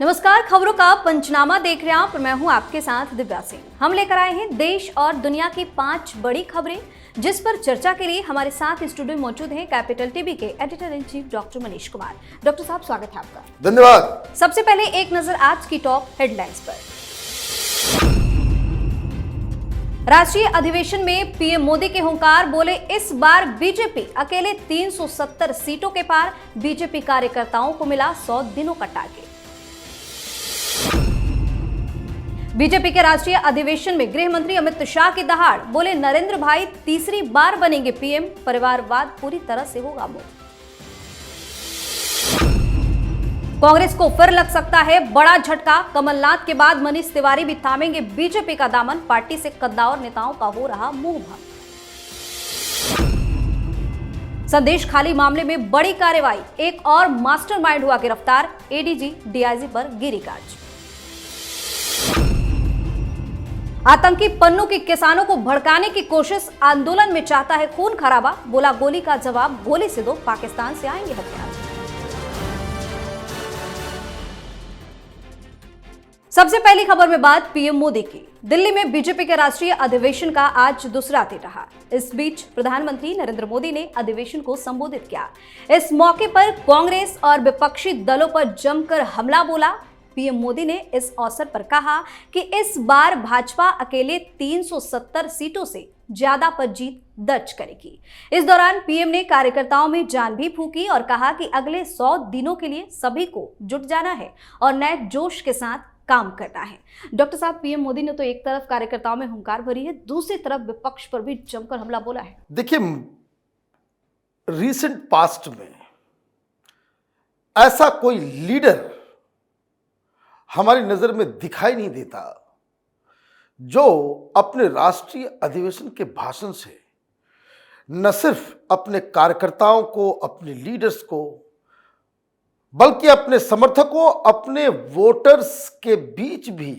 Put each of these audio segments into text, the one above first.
नमस्कार, खबरों का पंचनामा देख रहे हैं आप और मैं हूं आपके साथ दिव्या सिंह। हम लेकर आए हैं देश और दुनिया की 5 बड़ी खबरें जिस पर चर्चा के लिए हमारे साथ स्टूडियो में मौजूद हैं कैपिटल टीवी के editor in chief doctor Manish Kumar. Doctor साहब, स्वागत है आपका। धन्यवाद। सबसे पहले एक नजर आज की टॉप हेडलाइंस पर। राष्ट्रीय अधिवेशन में पीएम मोदी के हुंकार, बोले इस बार बीजेपी अकेले 370 सीटों के पार, बीजेपी कार्यकर्ताओं को मिला 100 दिनों का टारगेट। बीजेपी के राष्ट्रीय अधिवेशन में गृह मंत्री अमित शाह की दहाड़, बोले नरेंद्र भाई तीसरी बार बनेंगे पीएम, परिवारवाद पूरी तरह से होगा मुक्त। कांग्रेस को फिर लग सकता है बड़ा झटका, कमलनाथ के बाद मनीष तिवारी भी थामेंगे बीजेपी का दामन, पार्टी से कद्दावर नेताओं का हो रहा मुंह भंग। संदेश खाली मामले में बड़ी कार्रवाई, एक और मास्टरमाइंड हुआ गिरफ्तार, एडीजी डीआईजी पर गिरीकाज। आतंकी पन्नू के किसानों को भड़काने की कोशिश, आंदोलन में चाहता है खून खराबा, बोला गोली का जवाब गोली से दो, पाकिस्तान से आएंगे हथियार। सबसे पहली खबर में बात पीएम मोदी की। दिल्ली में बीजेपी के राष्ट्रीय अधिवेशन का आज दूसरा दिन रहा। इस बीच प्रधानमंत्री नरेंद्र मोदी ने अधिवेशन को संबोधित किया। इस मौके पर कांग्रेस और विपक्षी दलों पर जमकर हमला बोला। पीएम मोदी ने इस अवसर पर कहा कि इस बार भाजपा अकेले 370 सीटों से ज्यादा पर जीत दर्ज करेगी। इस दौरान पीएम ने कार्यकर्ताओं में जान भी फूंकी और कहा कि अगले 100 दिनों के लिए सभी को जुट जाना है और नए जोश के साथ काम करना है। डॉक्टर साहब, पीएम मोदी ने तो एक तरफ कार्यकर्ताओं में हुंकार भरी है, दूसरी तरफ विपक्ष पर भी जमकर हमला बोला है। देखिए, रीसेंट पास्ट में ऐसा कोई लीडर हमारी नजर में दिखाई नहीं देता जो अपने राष्ट्रीय अधिवेशन के भाषण से न सिर्फ अपने कार्यकर्ताओं को, अपने लीडर्स को, बल्कि अपने समर्थकों, अपने वोटर्स के बीच भी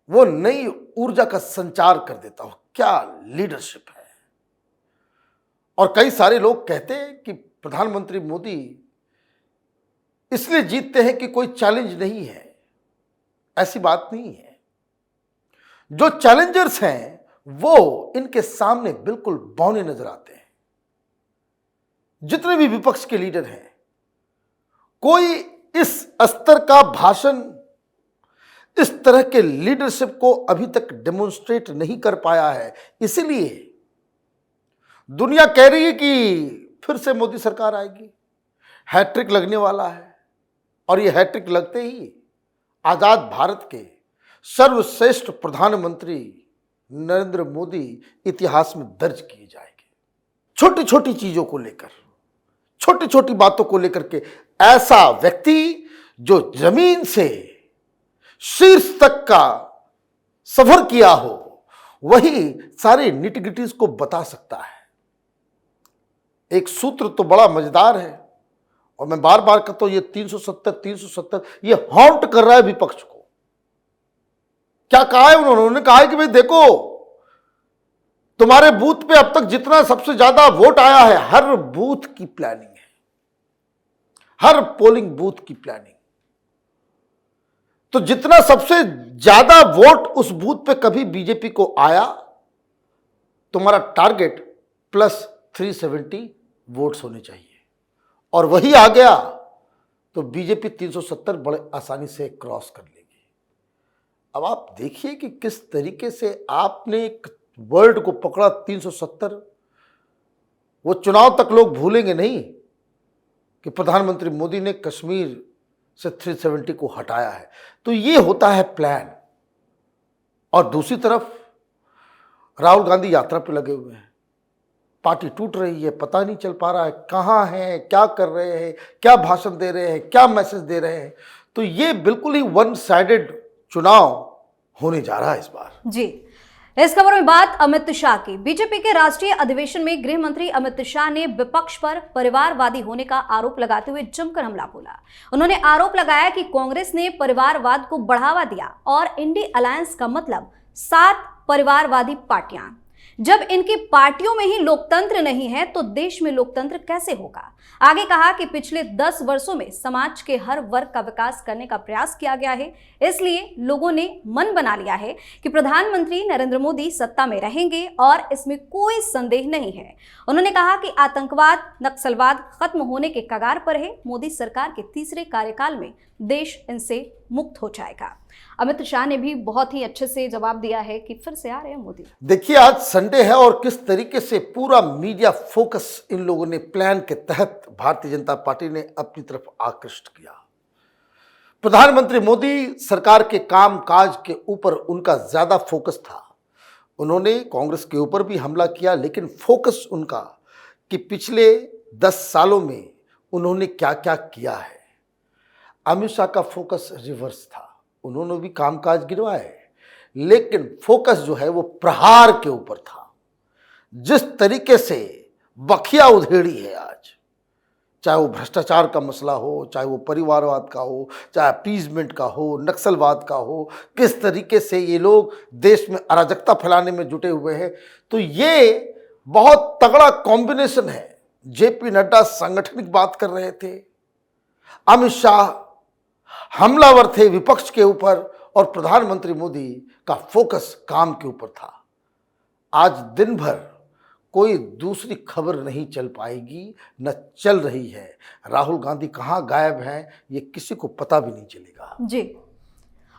वो नई ऊर्जा का संचार कर देता हो। क्या लीडरशिप है। और कई सारे लोग कहते हैं कि प्रधानमंत्री मोदी इसलिए जीतते हैं कि कोई चैलेंज नहीं है। ऐसी बात नहीं है। जो चैलेंजर्स हैं वो इनके सामने बिल्कुल बौने नजर आते हैं। जितने भी विपक्ष के लीडर हैं, कोई इस स्तर का भाषण, इस तरह के लीडरशिप को अभी तक डेमोन्स्ट्रेट नहीं कर पाया है। इसीलिए दुनिया कह रही है कि फिर से मोदी सरकार आएगी, हैट्रिक लगने वाला है। और ये हैट्रिक लगते ही आजाद भारत के सर्वश्रेष्ठ प्रधानमंत्री नरेंद्र मोदी इतिहास में दर्ज किए जाएंगे। छोटी छोटी चीजों को लेकर, छोटी छोटी बातों को लेकर के ऐसा व्यक्ति जो जमीन से शीर्ष तक का सफर किया हो, वही सारे निटिग्रिटीज को बता सकता है। एक सूत्र तो बड़ा मजेदार है और मैं बार बार कहता हूं, ये 370 ये हॉन्ट कर रहा है विपक्ष को। क्या कहा है उन्होंने कहा है कि भाई देखो, तुम्हारे बूथ पे अब तक जितना सबसे ज्यादा वोट आया है, हर बूथ की प्लानिंग है, हर पोलिंग बूथ की प्लानिंग। तो जितना सबसे ज्यादा वोट उस बूथ पे कभी बीजेपी को आया, तुम्हारा टारगेट प्लस 370 वोट्स होने चाहिए। और वही आ गया तो बीजेपी 370 बड़े आसानी से क्रॉस कर लेगी। अब आप देखिए कि किस तरीके से आपने एक वर्ड को पकड़ा 370। वो चुनाव तक लोग भूलेंगे नहीं कि प्रधानमंत्री मोदी ने कश्मीर से 370 को हटाया है। तो ये होता है प्लान। और दूसरी तरफ राहुल गांधी यात्रा पे लगे हुए हैं। पार्टी टूट रही है, पता नहीं चल पा रहा है कहाँ है, क्या कर रहे हैं, क्या भाषण दे रहे हैं, क्या मैसेज दे रहे हैं। तो ये बिल्कुल ही वन साइडेड चुनाव होने जा रहा है इस बार। जी, इस खबर में बात अमित शाह की। बीजेपी के राष्ट्रीय अधिवेशन में गृह मंत्री अमित शाह ने विपक्ष पर परिवारवादी होने का आरोप लगाते हुए जमकर हमला बोला। उन्होंने आरोप लगाया कि कांग्रेस ने परिवारवाद को बढ़ावा दिया और इंडी अलायंस का मतलब 7 परिवारवादी पार्टियां। जब इनकी पार्टियों में ही लोकतंत्र नहीं है तो देश में लोकतंत्र कैसे होगा। आगे कहा कि पिछले 10 वर्षों में समाज के हर वर्ग का विकास करने का प्रयास किया गया है, इसलिए लोगों ने मन बना लिया है कि प्रधानमंत्री नरेंद्र मोदी सत्ता में रहेंगे और इसमें कोई संदेह नहीं है। उन्होंने कहा कि आतंकवाद, नक्सलवाद खत्म होने के कगार पर है। मोदी सरकार के तीसरे कार्यकाल में देश इनसे मुक्त हो जाएगा। अमित शाह ने भी बहुत ही अच्छे से जवाब दिया है कि फिर से आ रहे हैं मोदी। देखिए, आज संडे है और किस तरीके से पूरा मीडिया फोकस इन लोगों ने प्लान के तहत भारतीय जनता पार्टी ने अपनी तरफ आकृष्ट किया। प्रधानमंत्री मोदी सरकार के काम काज के ऊपर उनका ज्यादा फोकस था। उन्होंने कांग्रेस के ऊपर भी हमला किया, लेकिन फोकस उनका कि पिछले 10 सालों में उन्होंने क्या क्या किया है। अमित शाह का फोकस रिवर्स था, उन्होंने भी कामकाज गिरवाए, लेकिन फोकस जो है वो प्रहार के ऊपर था। जिस तरीके से बखिया उधेड़ी है आज, चाहे वो भ्रष्टाचार का मसला हो, चाहे वो परिवारवाद का हो, चाहे अपीजमेंट का हो, नक्सलवाद का हो, किस तरीके से ये लोग देश में अराजकता फैलाने में जुटे हुए हैं, तो ये बहुत तगड़ा कॉम्बिनेशन है। जेपी नड्डा सांगठनिक बात कर रहे थे, अमित शाह हमलावर थे विपक्ष के ऊपर, और प्रधानमंत्री मोदी का फोकस काम के ऊपर था। आज दिन भर कोई दूसरी खबर नहीं चल पाएगी, न चल रही है। राहुल गांधी कहां गायब हैं ये किसी को पता भी नहीं चलेगा जी।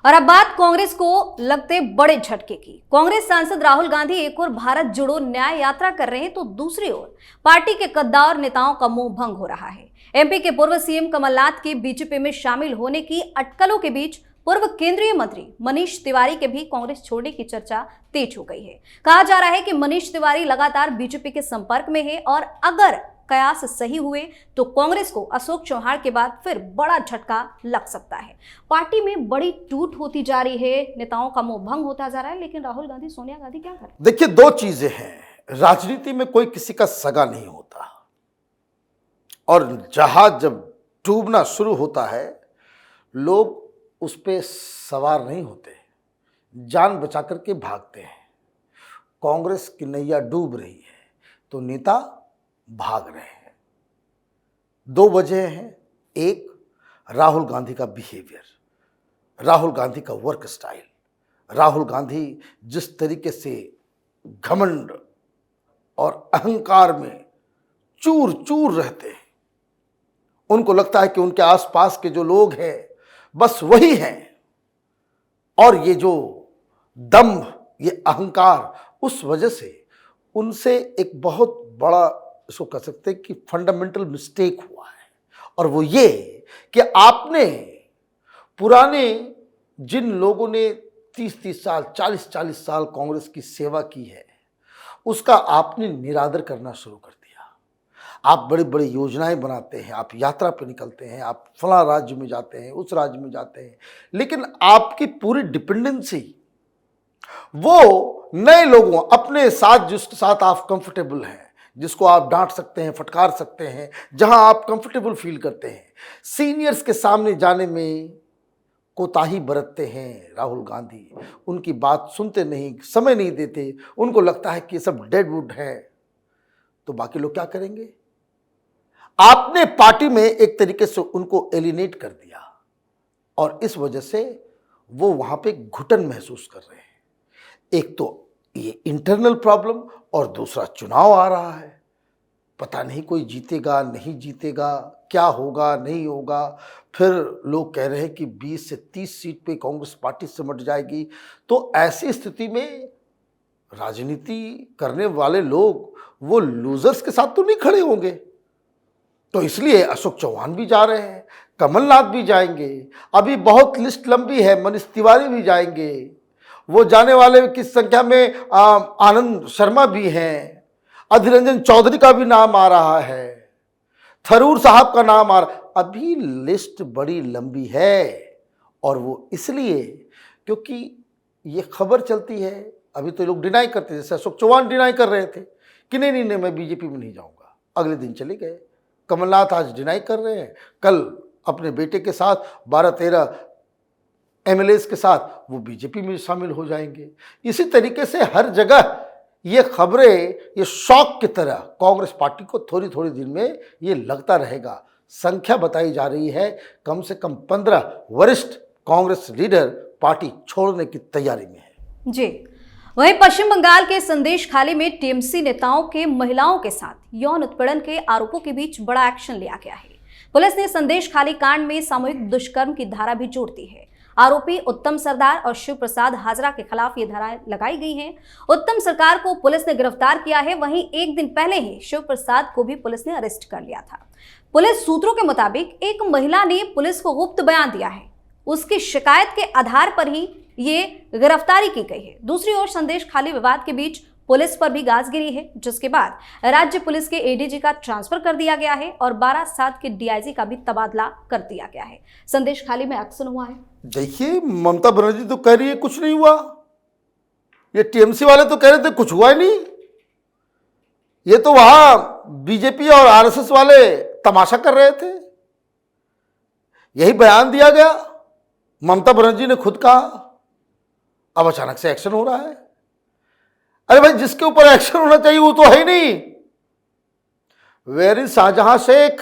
और अब बात कांग्रेस को लगते बड़े झटके की। कांग्रेस सांसद राहुल गांधी एक ओर भारत जोड़ो न्याय यात्रा कर रहे हैं तो दूसरी ओर पार्टी के गद्दार नेताओं का मोह भंग हो रहा है। एमपी के पूर्व सीएम कमलनाथ के बीजेपी में शामिल होने की अटकलों के बीच पूर्व केंद्रीय मंत्री मनीष तिवारी के भी कांग्रेस छोड़ने की चर्चा तेज हो गई है। कहा जा रहा है कि मनीष तिवारी लगातार बीजेपी के संपर्क में है और अगर कयास सही हुए तो कांग्रेस को अशोक चौहान के बाद फिर बड़ा झटका लग सकता है। पार्टी में बड़ी टूट होती जा रही है, नेताओं का मोह भंग होता जा रहा है, लेकिन राहुल गांधी, सोनिया गांधी क्या करें? देखिए, 2 चीजें हैं। राजनीति में कोई किसी का सगा नहीं होता, और जहाज जब डूबना शुरू होता है लोग उस पर सवार नहीं होते, जान बचा करके भागते हैं। कांग्रेस की नैया डूब रही है तो नेता भाग रहे हैं। 2 वजह हैं। एक, राहुल गांधी का बिहेवियर, राहुल गांधी का वर्क स्टाइल। राहुल गांधी जिस तरीके से घमंड और अहंकार में चूर चूर रहते हैं, उनको लगता है कि उनके आसपास के जो लोग हैं बस वही हैं, और ये जो दंभ, ये अहंकार, उस वजह से उनसे एक बहुत बड़ा, इसको कह सकते हैं कि फंडामेंटल मिस्टेक हुआ है। और वो ये कि आपने पुराने जिन लोगों ने 30-30 साल, 40-40 साल कांग्रेस की सेवा की है, उसका आपने निरादर करना शुरू कर दिया। आप बड़ी बड़ी योजनाएं बनाते हैं, आप यात्रा पर निकलते हैं, आप फला राज्य में जाते हैं, उस राज्य में जाते हैं, लेकिन आपकी पूरी डिपेंडेंसी वो नए लोगों, अपने साथ जिसके साथ आप कंफर्टेबल हैं, जिसको आप डांट सकते हैं, फटकार सकते हैं, जहां आप कंफर्टेबल फील करते हैं, सीनियर्स के सामने जाने में कोताही बरतते हैं राहुल गांधी। उनकी बात सुनते नहीं, समय नहीं देते, उनको लगता है कि ये सब डेडवुड है। तो बाकी लोग क्या करेंगे? आपने पार्टी में एक तरीके से उनको एलिनेट कर दिया, और इस वजह से वो वहां पे घुटन महसूस कर रहे हैं। एक तो ये इंटरनल प्रॉब्लम, और दूसरा चुनाव आ रहा है, पता नहीं कोई जीतेगा नहीं जीतेगा, क्या होगा नहीं होगा। फिर लोग कह रहे हैं कि 20 से 30 सीट पे कांग्रेस पार्टी सिमट जाएगी। तो ऐसी स्थिति में राजनीति करने वाले लोग वो लूजर्स के साथ तो नहीं खड़े होंगे। तो इसलिए अशोक चौहान भी जा रहे हैं, कमलनाथ भी जाएंगे, अभी बहुत लिस्ट लंबी है, मनीष तिवारी भी जाएंगे, वो जाने वाले की संख्या में आनंद शर्मा भी हैं, अधीर रंजन चौधरी का भी नाम आ रहा है, थरूर साहब का नाम आ रहा। अभी लिस्ट बड़ी लंबी है, और वो इसलिए क्योंकि ये खबर चलती है। अभी तो लोग डिनाई करते हैं, जैसे अशोक चौहान डिनाई कर रहे थे कि नहीं नहीं नहीं मैं बीजेपी में नहीं जाऊंगा, अगले दिन चले गए। कमलनाथ आज डिनाई कर रहे हैं, कल अपने बेटे के साथ 12-13 एमएलएस के साथ वो बीजेपी में शामिल हो जाएंगे। इसी तरीके से हर जगह ये खबरें ये शॉक की तरह कांग्रेस पार्टी को थोड़ी थोड़ी दिन में ये लगता रहेगा। संख्या बताई जा रही है कम से कम 15 वरिष्ठ कांग्रेस लीडर पार्टी छोड़ने की तैयारी में है। जी, वहीं पश्चिम बंगाल के संदेश खाली में टीएमसी नेताओं के महिलाओं के साथ यौन उत्पीड़न के आरोपों के बीच बड़ा एक्शन लिया गया है। पुलिस ने संदेश खाली कांड में सामूहिक दुष्कर्म की धारा भी जोड़ दी है। आरोपी उत्तम सरदार और शिव प्रसाद हाजरा के खिलाफ ये धाराएं लगाई गई हैं। उत्तम सरकार को पुलिस ने गिरफ्तार किया है, वहीं एक दिन पहले ही शिव प्रसाद को भी पुलिस ने अरेस्ट कर लिया था। पुलिस सूत्रों के मुताबिक एक महिला ने पुलिस को गुप्त बयान दिया है, उसकी शिकायत के आधार पर ही ये गिरफ्तारी की गई है। दूसरी ओर संदेश खाली विवाद के बीच पुलिस पर भी गाज गिरी है, जिसके बाद राज्य पुलिस के एडीजी का ट्रांसफर कर दिया गया है और 12/7 के डीआईजी का भी तबादला कर दिया गया है। संदेश खाली में एक्शन हुआ है। देखिए, ममता बनर्जी तो कह रही है कुछ नहीं हुआ, ये टीएमसी वाले तो कह रहे थे कुछ हुआ ही नहीं। ये तो वहां बीजेपी और आरएसएस वाले तमाशा कर रहे थे, यही बयान दिया गया, ममता बनर्जी ने खुद कहा, अब अचानक से एक्शन हो रहा है। अरे भाई, जिसके ऊपर एक्शन होना चाहिए वो तो है ही नहीं। Where is Shahjahan Sheikh?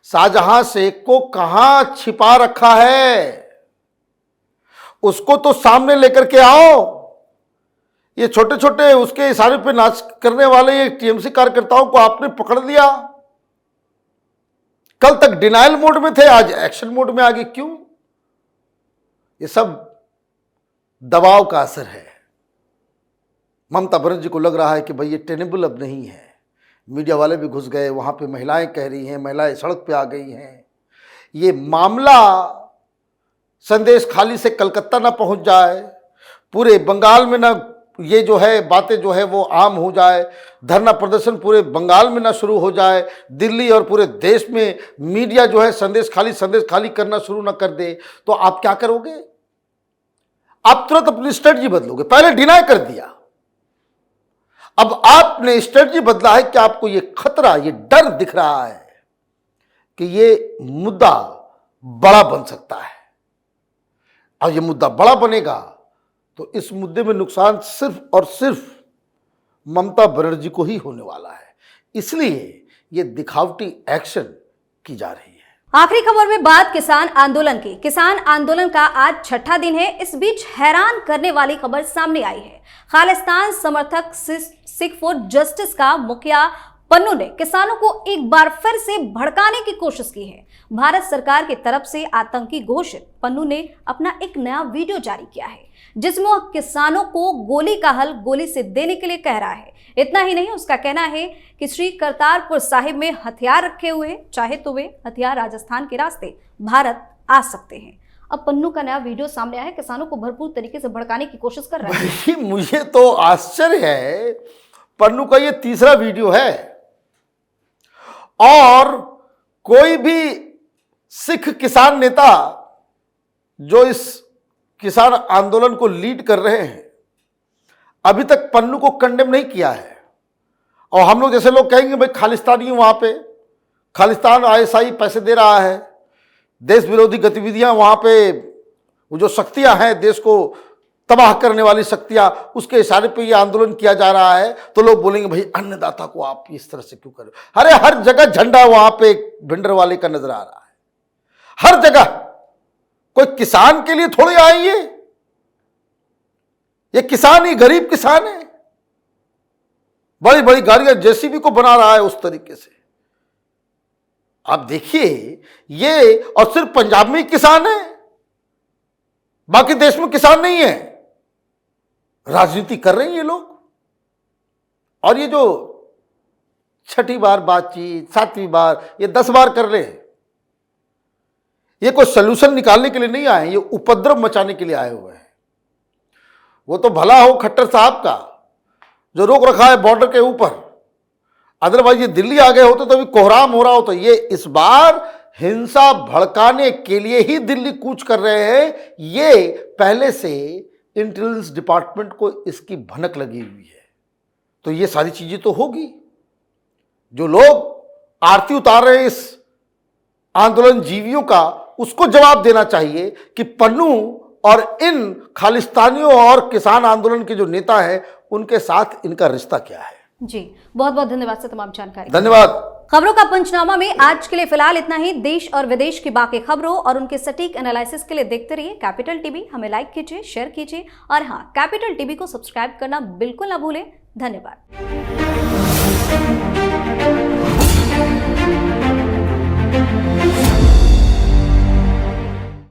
शाहजहां शेख को कहां छिपा रखा है? उसको तो सामने लेकर के आओ। ये छोटे छोटे उसके इशारे पे नाच करने वाले ये टीएमसी कार्यकर्ताओं को आपने पकड़ लिया। कल तक डिनायल मोड में थे, आज एक्शन मोड में आ गए, क्यों? ये सब दबाव का असर है। ममता बनर्जी को लग रहा है कि भाई ये टेनेबल अब नहीं है। मीडिया वाले भी घुस गए, वहां पे महिलाएं कह रही हैं, महिलाएं सड़क पे आ गई हैं। ये मामला संदेश खाली से कलकत्ता ना पहुंच जाए, पूरे बंगाल में ना ये जो है बातें जो है वो आम हो जाए, धरना प्रदर्शन पूरे बंगाल में ना शुरू हो जाए, दिल्ली और पूरे देश में मीडिया जो है संदेश खाली करना शुरू ना कर दे, तो आप क्या करोगे? आप तुरंत अपनी स्ट्रेटजी बदलोगे। पहले डिनाई कर दिया, अब आपने स्ट्रेटजी बदला है कि आपको ये खतरा, ये डर दिख रहा है कि ये मुद्दा बड़ा बन सकता है, और ये मुद्दा बड़ा बनेगा तो इस मुद्दे में नुकसान सिर्फ और सिर्फ ममता बनर्जी को ही होने वाला है। इसलिए ये दिखावटी एक्शन की जा रही है। आखिरी खबर में बात किसान आंदोलन की। किसान आंदोलन का आज छठा दिन है। इस बीच हैरान करने वाली खबर सामने आई है। खालिस्तान समर्थक सिख फॉर जस्टिस का मुखिया पन्नू ने किसानों को एक बार फिर से भड़काने की कोशिश की है। भारत सरकार की तरफ से आतंकी घोषित पन्नू ने अपना एक नया वीडियो जारी किया है, जिसमें वह किसानों को गोली का हल गोली से देने के लिए कह रहा है। इतना ही नहीं, उसका कहना है कि श्री करतारपुर साहिब में हथियार रखे हुए, चाहे तो वे हथियार राजस्थान के रास्ते भारत आ सकते हैं। अब पन्नू का नया वीडियो सामने आया है, किसानों को भरपूर तरीके से भड़काने की कोशिश कर रहा है। मुझे तो आश्चर्य है, पन्नू का ये तीसरा वीडियो है, और कोई भी सिख किसान नेता जो इस किसान आंदोलन को लीड कर रहे हैं अभी तक पन्नू को कंडेम नहीं किया है। और हम लोग जैसे लोग कहेंगे भाई खालिस्तानी वहां पे, खालिस्तान आईएसआई पैसे दे रहा है, देश विरोधी गतिविधियां वहां पे, वो जो शक्तियां हैं देश को तबाह करने वाली शक्तियां, उसके इशारे पे ये आंदोलन किया जा रहा है, तो लोग बोलेंगे भाई अन्नदाता को आप इस तरह से क्यों कर रहे हो? अरे हर जगह झंडा वहां पे भिंडर वाले का नजर आ रहा है, हर जगह। कोई किसान के लिए थोड़ी आई है, ये किसान ही गरीब किसान है, बड़ी बड़ी गाड़ियां जेसीबी को बना रहा है उस तरीके से। आप देखिए, ये और सिर्फ पंजाब में ही किसान है, बाकी देश में किसान नहीं है। राजनीति कर रहे हैं ये लोग, और ये जो छठी बार बातचीत, 7वीं बार, ये 10 बार कर रहे हैं, ये कोई सोल्यूशन निकालने के लिए नहीं आए, ये उपद्रव मचाने के लिए आए हुए हैं। वो तो भला हो खट्टर साहब का जो रोक रखा है बॉर्डर के ऊपर, अदरवाइज ये दिल्ली आ गए होते तो अभी कोहराम हो रहा होता। ये इस बार हिंसा भड़काने के लिए ही दिल्ली कूच कर रहे हैं। ये पहले से इंटेलिजेंस डिपार्टमेंट को इसकी भनक लगी हुई है, तो ये सारी चीजें तो होगी। जो लोग आरती उतार रहे हैं इस आंदोलन जीवियों का, उसको जवाब देना चाहिए कि पन्नू और इन खालिस्तानियों और किसान आंदोलन के जो नेता हैं उनके साथ इनका रिश्ता क्या है। जी, बहुत बहुत धन्यवाद सर तमाम जानकारी। धन्यवाद। खबरों का पंचनामा में आज के लिए फिलहाल इतना ही। देश और विदेश की बाकी खबरों और उनके सटीक एनालिसिस के लिए देखते रहिए कैपिटल टीवी। हमें लाइक कीजिए, शेयर कीजिए और हाँ, कैपिटल टीवी को सब्सक्राइब करना बिल्कुल ना भूलें। धन्यवाद।